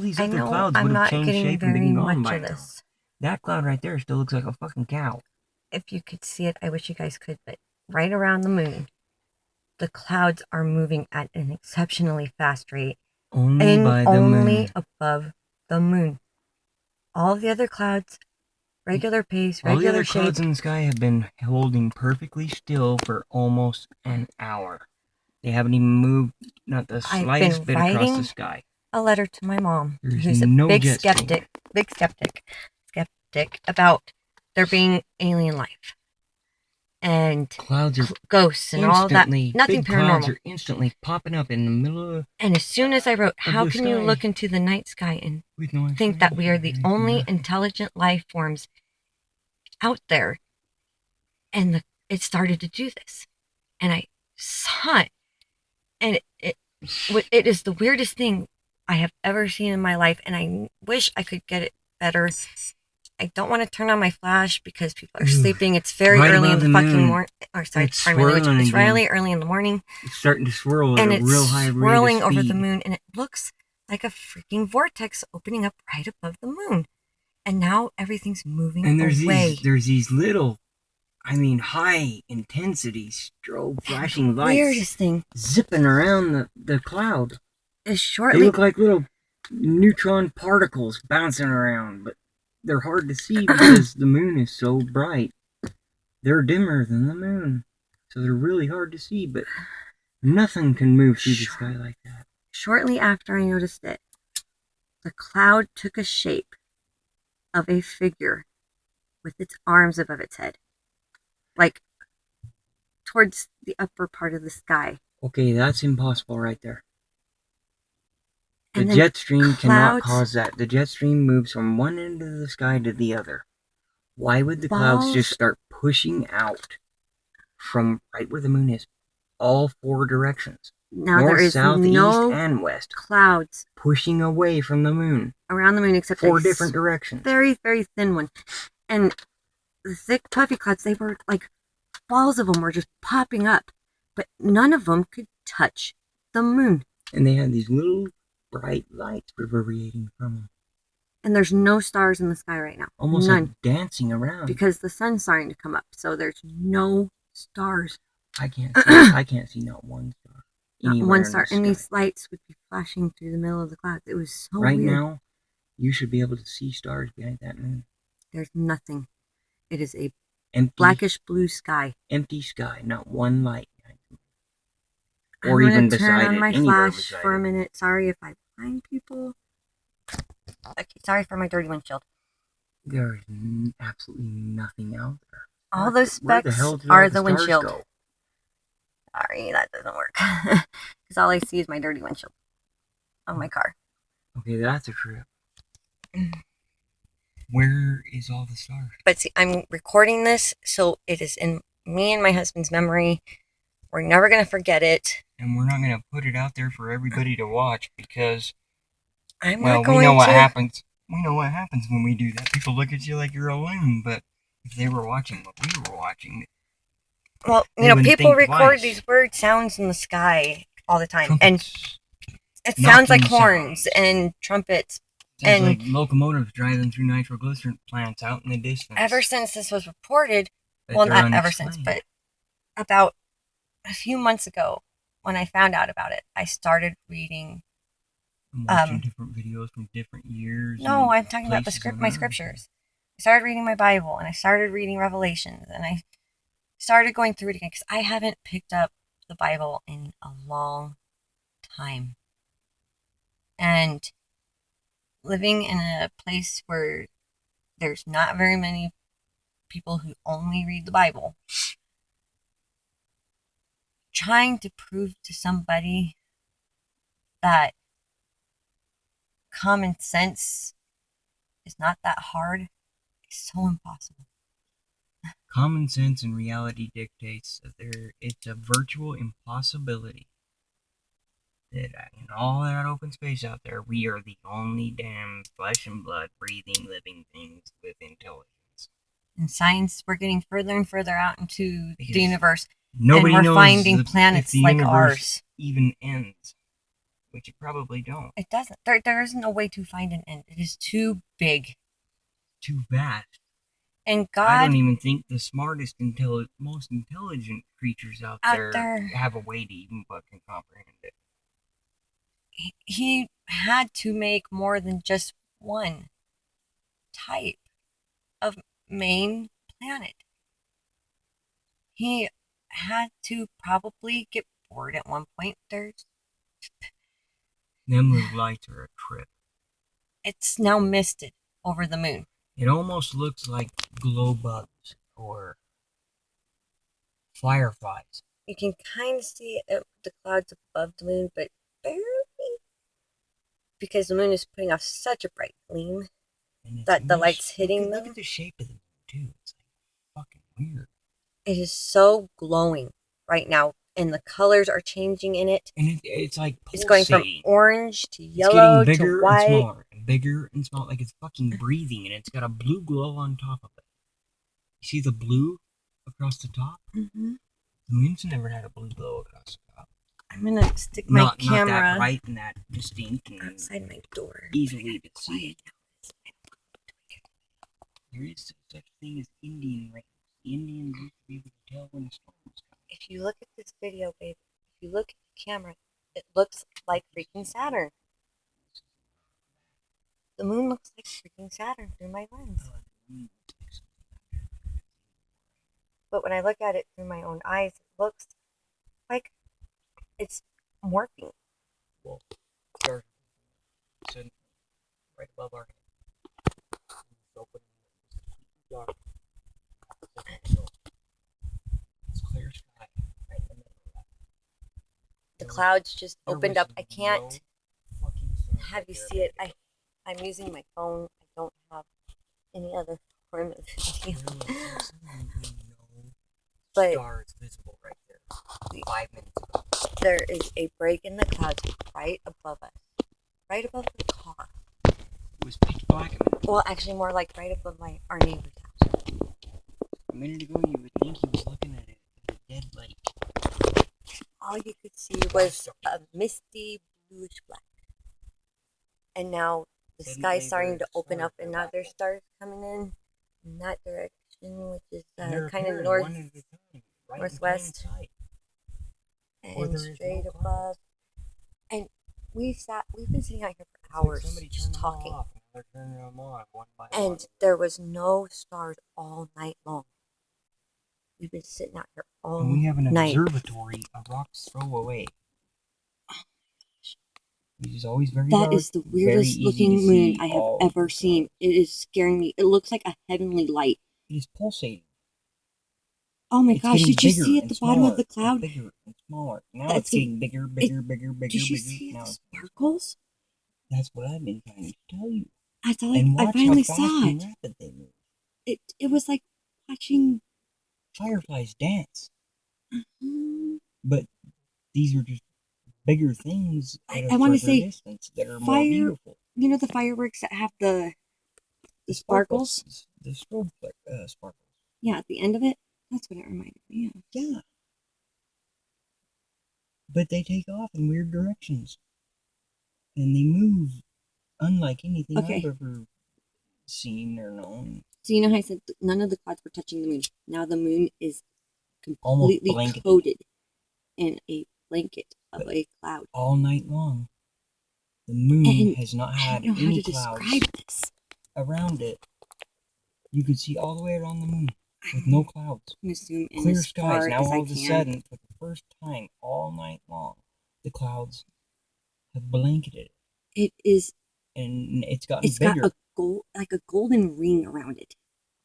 these I other know clouds I'm would have not changed getting shape and very been gone much by of now. this. That cloud right there still looks like a fucking cow. If you could see it, I wish you guys could, but right around the moon, the clouds are moving at an exceptionally fast rate Only and by the only moon. above the moon. All the other clouds, regular pace, All the regular other shape. clouds in the sky have been holding perfectly still for almost an hour. They haven't even moved not the I've slightest been bit across the writing sky. a letter to my mom, There's who's a no big jet stream. skeptic about there being alien life and Clouds are ghosts and all that. Nothing big clouds paranormal. are instantly popping up in the middle of And as soon as I wrote, how the can you sky look into the night sky and with no think that we are the explanation. only intelligent life forms out there? And it started to do this. And I saw it. And it is the weirdest thing I have ever seen in my life. And I wish I could get it better. I don't want to turn on my flash because people are sleeping. It's very Right early in above the the fucking moon. morning. Or sorry, It's pardon my language. swirling It's again. really early in the morning. It's starting to swirl at And a it's real high rate of swirling speed. over the moon. And it looks like a freaking vortex opening up right above the moon. And now everything's moving And there's away. these little, high intensity strobe flashing lights. Weirdest thing. Zipping around the cloud. Is They look like little neutron particles bouncing around, but they're hard to see because the moon is so bright. They're dimmer than the moon, so they're really hard to see, but nothing can move through the sky like that. Shortly after I noticed it, the cloud took a shape of a figure with its arms above its head, like towards the upper part of the sky. Okay, that's impossible right there. The And jet stream cannot clouds- cause that. The jet stream moves from one end of the sky to the other. Why would the Balls- clouds just start pushing out from right where the moon is, all four directions? Now North, there is south, no east, and west, clouds pushing away from the moon. around the moon except Four a different directions. very, very thin one. And the thick, puffy clouds, they were like balls of them were just popping up, but none of them could touch the moon. And they had these little bright lights reverberating from them. And there's no stars in the sky right now. Almost none. like dancing around. Because the sun's starting to come up, so there's no stars. I can't see not one star. Not one star. The and these lights would be flashing through the middle of the clouds. It was so right weird. Now, you should be able to see stars behind that moon. There's nothing. It is a empty, blackish blue sky. Empty sky, not one light. Or even beside it. I'm going to turn on my flash for a minute. Sorry if I blind people. Okay, sorry for my dirty windshield. There is absolutely nothing out there. All those specks are the windshield. Go? Sorry, that doesn't work. Because all I see is my dirty windshield on my car. Okay, that's a trip. Where is all the stars? But see, I'm recording this, so it is in me and my husband's memory. We're never going to forget it. And we're not going to put it out there for everybody to watch because, we know what happens. We know what happens when we do that. People look at you like you're a loon, but if they were watching what we were watching... Well, people record these weird sounds in the sky all the time. Trumpets, and it sounds like horns and trumpets. Sounds like locomotives driving through nitroglycerin plants out in the distance. Ever since this was reported, well, not ever since, but about a few months ago, when I found out about it, I started reading... watching different videos from different years. No, I'm talking about my scriptures. I started reading my Bible, and I started reading Revelations, and I started going through it again, because I haven't picked up the Bible in a long time. And living in a place where there's not very many people who only read the Bible, trying to prove to somebody that common sense is not that hard is so impossible. Common sense and reality dictates that it's a virtual impossibility that in all that open space out there, we are the only damn flesh and blood breathing living things with intelligence. In science, we're getting further and further out into the universe. Nobody and we're knows finding planets if the like universe ours even ends. which you probably don't. It doesn't. There isn't a way to find an end. It is too big. Too vast. And I God, don't even think the smartest, most intelligent creatures out there have a way to even fucking comprehend it. he had to make more than just one type of main planet. He had to probably get bored at one point. Them little lights are a trip. It's now misted over the moon. It almost looks like glow bugs or fireflies. You can kind of see the clouds above the moon, but barely, because the moon is putting off such a bright gleam that the light's hitting them. Look at the shape of the moon, too. It's like fucking weird. It is so glowing right now, and the colors are changing in it. And it's like pulsating. It's going from orange to yellow to white. It's getting bigger and smaller, bigger and smaller, like it's fucking breathing, and it's got a blue glow on top of it. You see the blue across the top? Mm-hmm. The moon's never had a blue glow across the top. I'm gonna stick my camera not that bright and that distinct and outside my door. Easily to see. There is such a thing as Indian rains. The Indians used to be able to tell when a storm was coming. If you look at this video, babe, if you look at the camera, it looks like freaking Saturn. The moon looks like freaking Saturn through my lens. But when I look at it through my own eyes, it looks like it's morphing. Well, stars right above our head. It's clear sky right in the middle of that. The clouds just opened up. I can't have you see it. I'm using my phone. I don't have any other form of video. But stars visible right there. 5 minutes ago. There is a break in the clouds right above us, right above the car. It was pitch black a minute. Well, actually, more like right above our neighbor's house. A minute ago, you would think he was looking at it at a dead lake. All you could see was a misty bluish black, and now the sky's starting to open up, and now there's stars coming in that direction, which is kind of northwest, and straight above. And we've been sitting out here for hours just talking, and there was no stars all night long. We've been sitting out here all night. And we have an observatory a rock's throw away. It is always very dark. That is the weirdest looking moon I have ever seen. It is scaring me. It looks like a heavenly light. It is pulsating. Oh my gosh, did you see at the bottom of the cloud? Bigger and smaller. Now it's getting bigger. Did you see the sparkles? That's what I've been trying to tell you. I finally saw it. It was like watching fireflies dance. Mm-hmm. But these are just bigger things. I want to say that are more beautiful. You know the fireworks that have the sparkles? The strobe sparkles. Yeah, at the end of it. That's what it reminded me of. Yeah. But they take off in weird directions. And they move unlike anything I've ever seen or known. So you know how I said none of the clouds were touching the moon. Now the moon is completely coated in a blanket of a cloud. All night long. The moon has not had any clouds around it. You could see all the way around the moon with no clouds. I'm assuming clear skies. Now all of a sudden, for the first time all night long, the clouds have blanketed it. It is, and it's gotten bigger. Got a golden ring around it.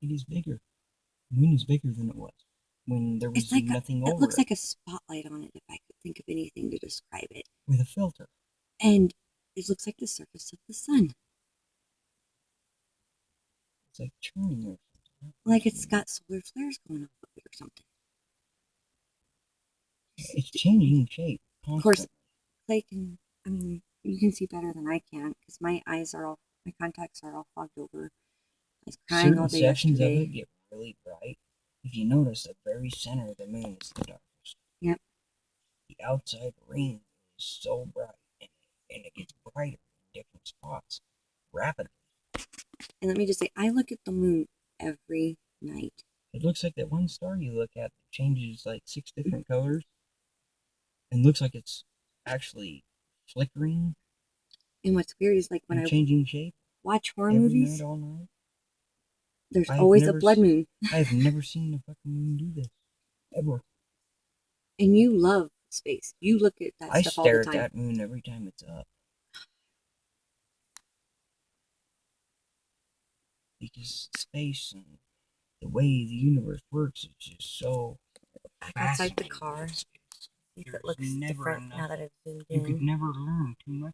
It is bigger. The moon is bigger than it was when there was nothing over it. It looks like a spotlight on it, if I could think of anything to describe it. With a filter. And it looks like the surface of the sun. It's like churning or something. Like it's got solar flares going off of it or something. It's changing shape constantly. Of course, you can see better than I can because my contacts are all fogged over. I was crying all day sections yesterday. of it get really bright. If you notice, the very center of the moon is the darkest. Yep. The outside ring is so bright, and and it gets brighter in different spots rapidly. And let me just say, I look at the moon every night. It looks like that one star you look at changes like 6 different colors and looks like it's actually flickering. And what's weird is like when I changing shape watch horror every movies, night, all night. there's always a never blood moon. I have never seen a fucking moon do this ever. And you love space. You look at that I stuff all the stare at time. that moon every time it's up. Because space and the way the universe works is just so Back outside the fascinating. car. See if it There's looks never different enough. now that it's zoomed You could in. never learn too much